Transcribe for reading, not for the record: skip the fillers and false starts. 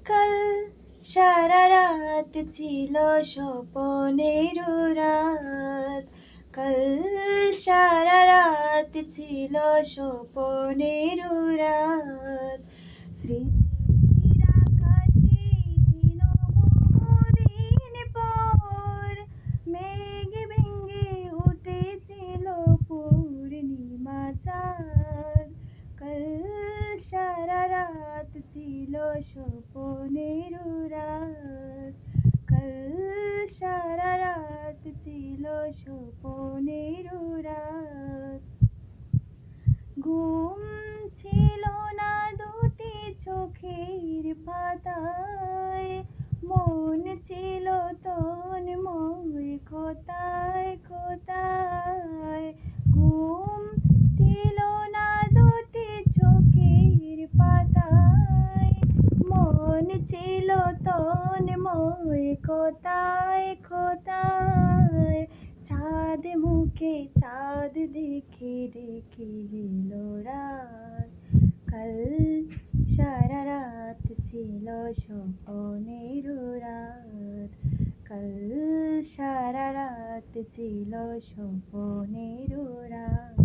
কাল সারা রাত ছিল স্বপ্নের রাত, কাল সারা রাত ছিল স্বপ্নের রাত। স্মৃতির আকাশে ছিল বহুদিন পর, মেঘ ভেঙে উঠেছিল পূর্ণিমা চাঁদ। কাল সারা রাত ছিল স্বপ্নের রাত, কাল সারা রাত ছিল স্বপ্নের রাত। ঘুম ছিল না দুটি চোখের পাতায়, মন ছিল তন্ময় কোথায় কোথায়। ঘুম ছিল না দুটি চোখের পাতায়, মন ছিল তন্ময় কোথায় কোথায়। চাঁদ মুখে চাঁদ দেখে দেখে এলো রাত, কাল সারা রাত ছিল স্বপ্নের রাত, কাল সারা রাত ছিল স্বপ্নের রাত।